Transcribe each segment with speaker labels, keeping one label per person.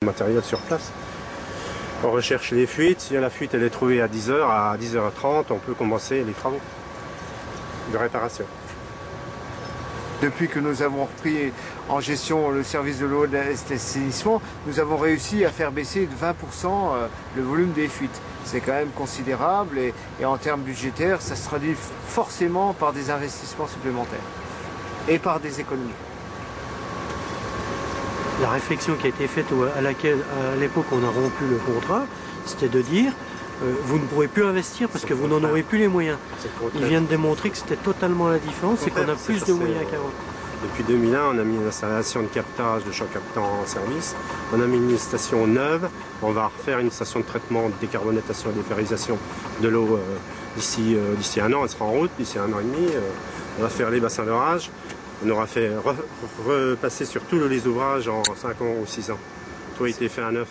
Speaker 1: Matériel sur place. On recherche les fuites. Si la fuite elle est trouvée à 10h, à 10h30, on peut commencer les travaux de réparation.
Speaker 2: Depuis que nous avons repris en gestion le service de l'eau et de l'assainissement, nous avons réussi à faire baisser de 20% le volume des fuites. C'est quand même considérable et en termes budgétaires, ça se traduit forcément par des investissements supplémentaires et par des économies.
Speaker 3: La réflexion qui a été faite à l'époque on a rompu le contrat, c'était de dire vous ne pourrez plus investir parce que vous n'en aurez plus les moyens. Ils viennent démontrer que c'était totalement la différence, c'est qu'on a plus de moyens qu'avant.
Speaker 1: Depuis 2001, on a mis une installation de captage de champs captants en service. On a mis une station neuve. On va refaire une station de traitement, de décarbonatation et déferrisation de l'eau d'ici 1 an. Elle sera en route d'ici 1 an et demi. On va faire les bassins d'orage. On aura fait repasser sur tous les ouvrages en 5 ans ou 6 ans. Tout a été fait à neuf.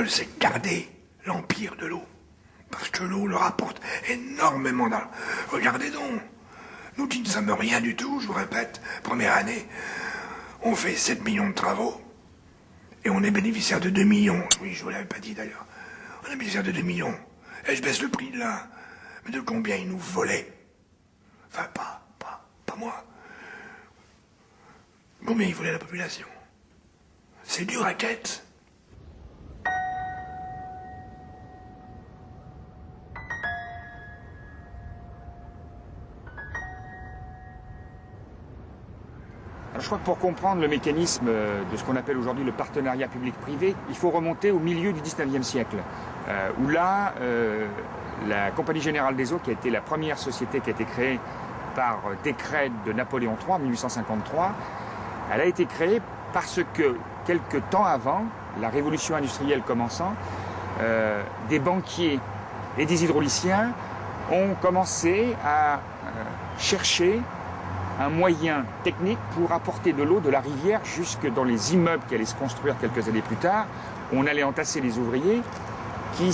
Speaker 4: C'est garder l'empire de l'eau. Parce que l'eau leur apporte énormément d'argent. Regardez donc. Nous qui ne sommes rien du tout, je vous répète, première année, on fait 7 millions de travaux. Et on est bénéficiaire de 2 millions. Oui, je vous l'avais pas dit d'ailleurs. On est bénéficiaire de 2 millions. Et je baisse le prix de là. Mais de combien ils nous volaient? Enfin, pas moi. Combien ils volaient la population? C'est du racket.
Speaker 5: Alors, je crois que pour comprendre le mécanisme de ce qu'on appelle aujourd'hui le partenariat public-privé, il faut remonter au milieu du 19e siècle, où là, la Compagnie Générale des Eaux, qui a été la première société qui a été créée par décret de Napoléon III en 1853, elle a été créée parce que, quelque temps avant, la révolution industrielle commençant, des banquiers et des hydrauliciens ont commencé à chercher un moyen technique pour apporter de l'eau de la rivière jusque dans les immeubles qui allaient se construire quelques années plus tard. On allait entasser les ouvriers qui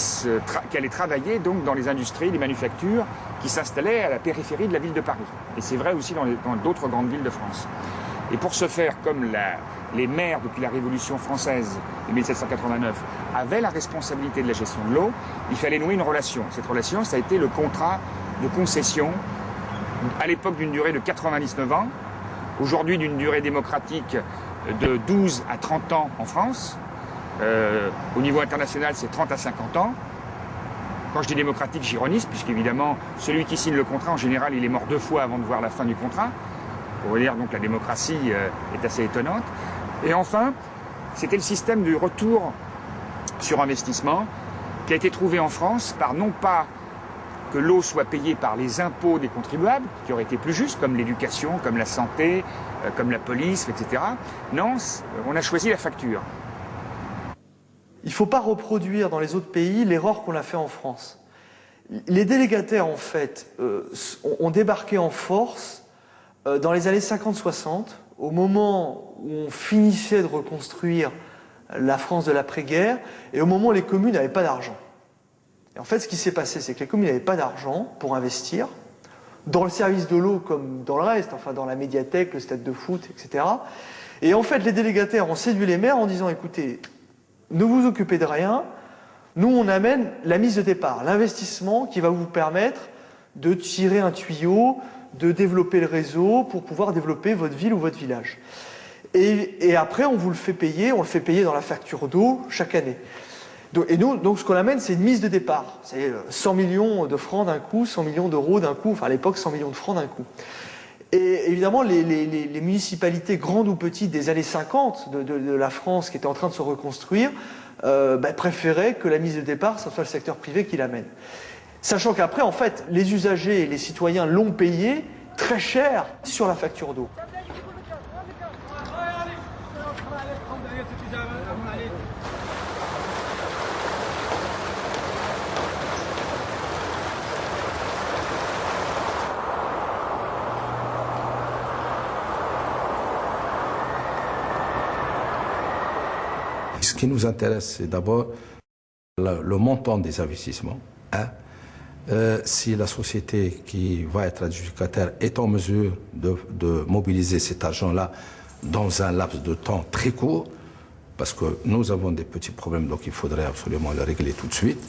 Speaker 5: allaient travailler donc dans les industries, les manufactures qui s'installaient à la périphérie de la ville de Paris. Et c'est vrai aussi dans d'autres grandes villes de France. Et pour ce faire, comme les maires depuis la Révolution française de 1789 avaient la responsabilité de la gestion de l'eau, il fallait nouer une relation. Cette relation, ça a été le contrat de concession, à l'époque d'une durée de 99 ans, aujourd'hui d'une durée démocratique de 12 à 30 ans en France. Au niveau international, c'est 30 à 50 ans. Quand je dis démocratique, j'ironise, puisqu'évidemment, celui qui signe le contrat, en général, il est mort 2 fois avant de voir la fin du contrat. Pour vous dire, donc, la démocratie est assez étonnante. Et enfin, c'était le système du retour sur investissement qui a été trouvé en France par non pas que l'eau soit payée par les impôts des contribuables, qui auraient été plus justes, comme l'éducation, comme la santé, comme la police, etc. Non, on a choisi la facture.
Speaker 6: Il ne faut pas reproduire dans les autres pays l'erreur qu'on a fait en France. Les délégataires, en fait, ont débarqué en force dans les années 50-60, au moment où on finissait de reconstruire la France de l'après-guerre, et au moment où les communes n'avaient pas d'argent. Et en fait, ce qui s'est passé, c'est que les communes n'avaient pas d'argent pour investir, dans le service de l'eau comme dans le reste, enfin dans la médiathèque, le stade de foot, etc. Et en fait, les délégataires ont séduit les maires en disant, écoutez, ne vous occupez de rien, nous on amène la mise de départ, l'investissement qui va vous permettre de tirer un tuyau, de développer le réseau pour pouvoir développer votre ville ou votre village. Et après on vous le fait payer, on le fait payer dans la facture d'eau chaque année. Et nous, donc ce qu'on amène, c'est une mise de départ. C'est 100 millions de francs d'un coup, 100 millions d'euros d'un coup, enfin à l'époque 100 millions de francs d'un coup. Et évidemment, les municipalités grandes ou petites des années 50 de la France qui étaient en train de se reconstruire préféraient que la mise de départ, ce soit le secteur privé qui l'amène. Sachant qu'après, en fait, les usagers et les citoyens l'ont payé très cher sur la facture d'eau.
Speaker 7: Ce qui nous intéresse, c'est d'abord le montant des investissements. Si la société qui va être adjudicataire est en mesure de mobiliser cet argent-là dans un laps de temps très court, parce que nous avons des petits problèmes, donc il faudrait absolument les régler tout de suite.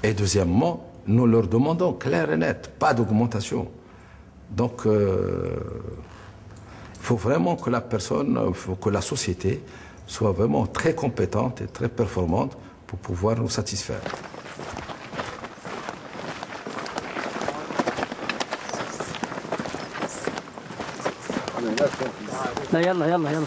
Speaker 7: Et deuxièmement, nous leur demandons clair et net, pas d'augmentation. Donc, il faut vraiment que la personne, que la société soit vraiment très compétente et très performante pour pouvoir nous satisfaire.
Speaker 8: لا يلا يلا يلا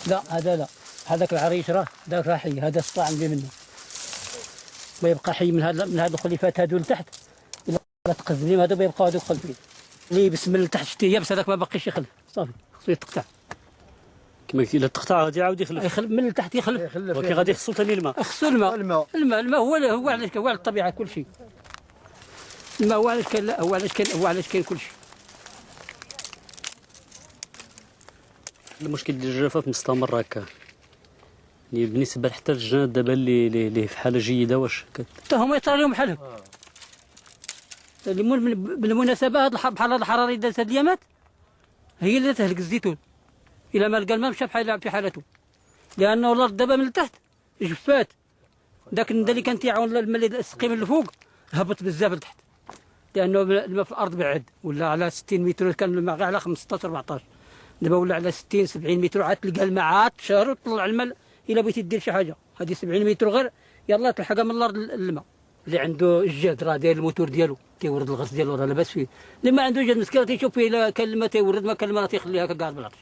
Speaker 8: لا هذا لا هذاك العريش راه ذاك راه حي هذا الصاع عندي منه ويبقى حي من هذا الخليفات هذو لتحت الا تقزمين هذا بيبقى هذوك خلفين اللي يبس من لتحت شتي يابس هذاك ما باقيش يخلف صافي خصو يتقطع
Speaker 9: كما قلتي الا تقطع غادي يعاود يخلف
Speaker 8: من لتحت يخلف
Speaker 9: ولكن غادي خصو ثاني الماء
Speaker 8: خصو الماء هو علاش هو الطبيعه كل شيء الماء هو علاش كاين هو علاش كاين كل شيء.
Speaker 9: المشكل ديال الجفاف مستمر هكا يعني بالنسبه حتى للجنات دابا اللي في حاله جيده واش
Speaker 8: حتى هما يطرى لهم بحال هكا بالمناسبه هذه الحرب بحال هذه الحراره دازت هذه الايامات هي اللي تهلك الزيتون الى ما لقى الماء مشى بحال في حالته لانه الارض دابا من التحت جفات ذاك الندى اللي كان تيعاون الماء اللي سقي من الفوق هبط بزاف لتحت لانه الماء في الارض بعد ولا على 60 متر كان الماء غير على 15 14 دابا ولا على 60 70 متر عاد تلقى الماء عاد شهر وطلع الماء الا بغيتي دير شي حاجه هذه 70 متر غير يلاه تلحقها من الارض الماء اللي عنده الجهد راه داير الموتور ديالو تيورد الغاز ديالو راه لاباس فيه اللي ما عنده جهد مسكين تيشوف فيه الا كان الماء تيورد ما كان الماء تيخليها هكا قاعد بالعطش.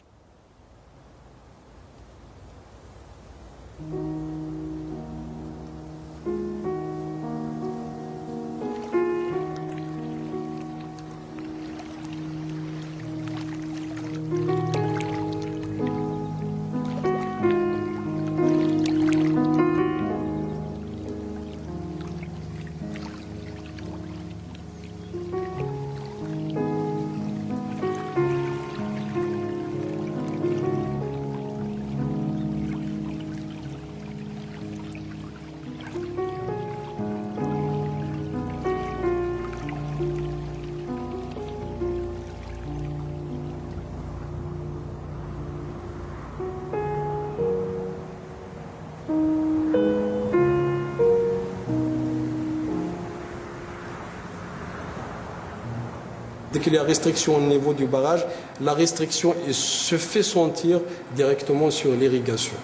Speaker 10: Dès qu'il y a restriction au niveau du barrage, la restriction se fait sentir directement sur l'irrigation.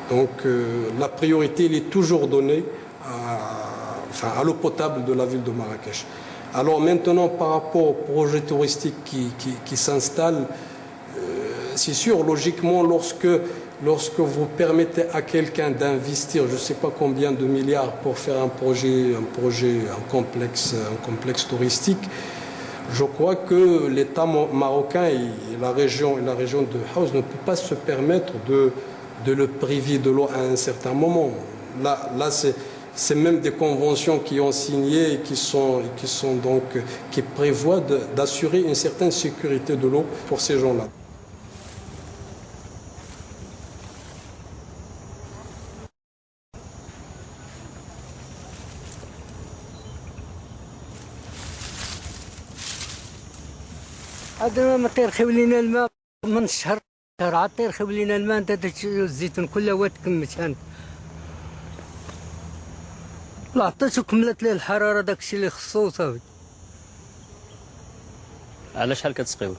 Speaker 10: Donc la priorité elle est toujours donnée à l'eau potable de la ville de Marrakech. Alors maintenant par rapport au projet touristique qui s'installe, c'est sûr, logiquement lorsque vous permettez à quelqu'un d'investir, je ne sais pas combien de milliards pour faire un complexe touristique, je crois que l'État marocain et la région de House ne peut pas se permettre de le priver de l'eau à un certain moment. Là c'est même des conventions qui ont signé et qui prévoient d'assurer une certaine sécurité de l'eau pour ces gens-là.
Speaker 8: هذا ما تيرخيو لينا الماء من الشهر عاد تيرخيو لينا الماء انت الزيتون كله هو تكمش هانت لا عطيتو كملت ليه الحراره داكشي اللي خصو صافي.
Speaker 9: على شحال كتسقيو؟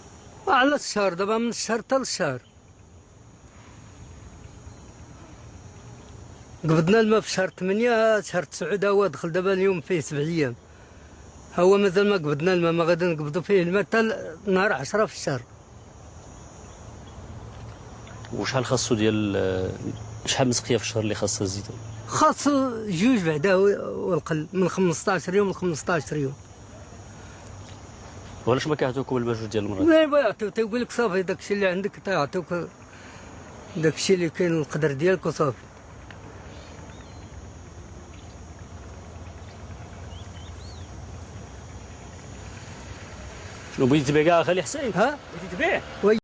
Speaker 8: على الشهر دابا من الشهر حتى للشهر قبضنا الماء في شهر 8 شهر 9 هو دخل دابا اليوم فيه 7 ايام هو مازال ما قبضنا الماء ما غادي نقبضوا فيه الماء حتى نهار 10 في الشهر.
Speaker 9: وشحال خاصو ديال شحال مسقيه في الشهر اللي خاصها الزيتون؟
Speaker 8: خاصو جوج بعدا والقل من 15 يوم ل 15 يوم.
Speaker 9: وعلاش ما كيعطيوكم الماء جوج ديال المرات؟
Speaker 8: لا يعطيو تيقول لك صافي داكشي اللي عندك تيعطيوك داكشي اللي كاين القدر ديالك وصافي.
Speaker 9: شنو بغيتي تبيع خلي حسين؟
Speaker 8: ها
Speaker 9: بغيتي تبيع؟
Speaker 8: وي